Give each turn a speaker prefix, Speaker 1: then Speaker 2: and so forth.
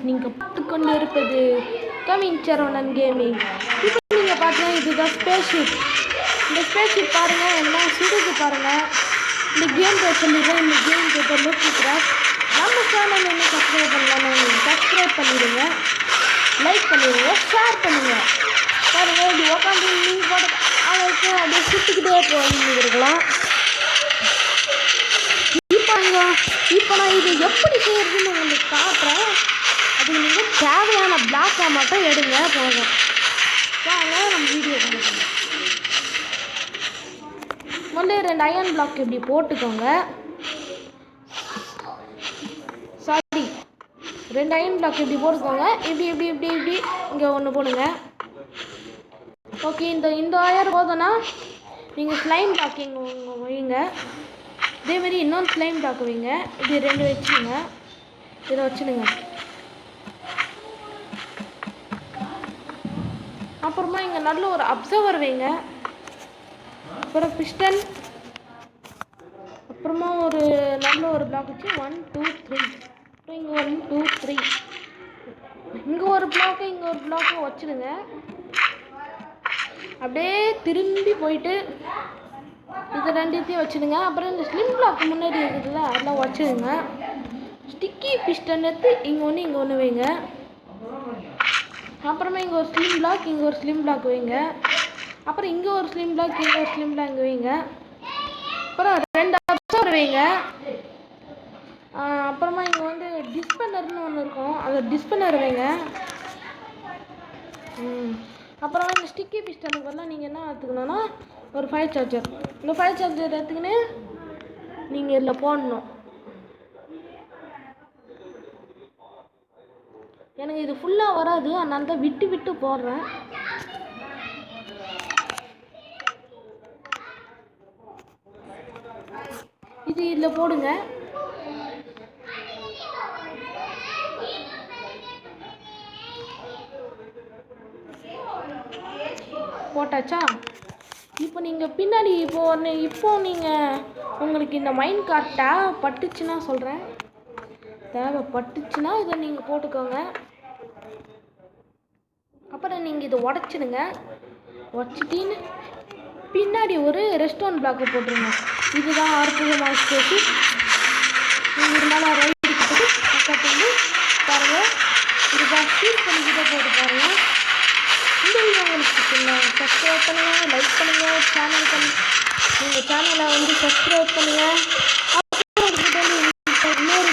Speaker 1: நீங்கள் பார்த்துக்கொண்டு இருப்பது கமிங் சரவணன் கேமிங். இப்போ நீங்கள் பார்த்தீங்கன்னா இதுதான் ஸ்பேஸ்ஷிப். இந்த ஸ்பேஸ்ஷிப் பாருங்கள் என்ன சுடுது பாருங்கள். இந்த கேம் பேர் சொல்லிடுறேன். இந்த கேம் பேர் லோக்கி கிராஃப்ட். நம்ம சேனல் என்ன சப்ஸ்கிரைப் பண்ணலாம்னு சப்ஸ்கிரைப் பண்ணிடுங்க, லைக் பண்ணிடுங்க, ஷேர் பண்ணுங்கள். பாருங்கள் இது உட்காந்து நீங்கள் போட அவருக்கு அப்படியே சுற்றிக்கிட்டே போயிருக்கலாம். இப்போ நான் இது எப்படி செய்யறதுன்னு உங்களுக்கு காட்டுறேன். அதுக்கு நீங்கள் தேவையான பிளாக்கை மட்டும் எடுங்க போதும். வாங்க நம்ம வீடியோ கொடுக்கணும். முதல்ல 2 அயன் பிளாக் இப்படி போட்டுக்கோங்க. சாரி 2 அயன் பிளாக் இப்படி போட்டுக்கோங்க. இப்படி இப்படி இப்படி இப்படி இங்கே ஒன்று போடுங்க. ஓகே, இந்த ஆயிரம் போதும்னா நீங்கள் ஸ்லைம் பிளாக் இங்கே வைங்க. இதேமாரி இன்னொன்று ஸ்லைம் பிளாக் வைங்க. இது 2 வச்சுடுங்க. இதை வச்சுடுங்க. அப்புறமா இங்கே நல்ல ஒரு அப்சர்வர் வைங்க. அப்புறம் பிஸ்டன், அப்புறமா ஒரு நல்ல ஒரு பிளாக் வச்சு 1 2 3. அப்புறம் இங்கே 1 2 3 இங்கே ஒரு பிளாக்கு இங்கே ஒரு பிளாக்கும் வச்சுடுங்க. அப்படியே திரும்பி போயிட்டு இது 2த்தையும் வச்சுடுங்க. அப்புறம் இந்த ஸ்லிம் பிளாக் முன்னாடி இருக்குதுல்ல அதெல்லாம் வச்சுடுங்க. ஸ்டிக்கி பிஸ்டன் எடுத்து இங்கே ஒன்று வைங்க. அப்புறமா இங்கே ஒரு ஸ்லிம் பிளாக் இங்கே ஒரு ஸ்லிம் பிளாக் வைங்க. அப்புறம் இங்கே ஒரு ஸ்லிம் பிளாக் இங்கே ஒரு ஸ்லிம் பிளாக் வைங்க. அப்புறம் 2 அப்சர்வர் வைங்க. அப்புறமா இங்கே வந்து டிஸ்பென்னர்னு ஒன்று இருக்கும், அது டிஸ்பென்னர் வைங்க. அப்புறம் இந்த ஸ்டிக்கி பிஸ்டனுக்கு வரலாம். நீங்கள் என்ன எடுத்துக்கணும்னா ஒரு ஃபயர் சார்ஜர். இந்த ஃபயர் சார்ஜர் எடுத்துக்கின்னு நீங்கள் இதில் போடணும். எனக்கு இது ஃபுல்லாக வராது, அதனால தான் விட்டு விட்டு போடுறேன். இது இதில் போடுங்க. போட்டாச்சா? இப்போ நீங்கள் பின்னாடி இப்போ நீங்கள் உங்களுக்கு இந்த மைண்ட் கார்ட்டை பட்டுச்சுன்னா சொல்கிறேன், தேவைப்பட்டுச்சுன்னா இதை நீங்கள் போட்டுக்கோங்க. அப்புறம் நீங்கள் இதை உடச்சிடுங்க. உடச்சிட்டின்னு பின்னாடி ஒரு ரெஸ்டாரண்ட் பிளாக்கை போட்டுருங்க. இதுதான் அற்புதமான ஸ்பேஸு. நீங்கள் இது மேலே ரைட் எடுத்துட்டு பக்கத்துலேருந்து பாருங்கள். இதுதான் ஷூட் பண்ணிக்கிட்டே போட்டு பாருங்கள். இந்த வீடியோ உங்களுக்கு சப்ஸ்கிரைப் பண்ணுங்கள், லைக் பண்ணுங்கள், நீங்கள் சேனலை வந்து சப்ஸ்கிரைப் பண்ணுங்கள். அப்புறம் இன்னொரு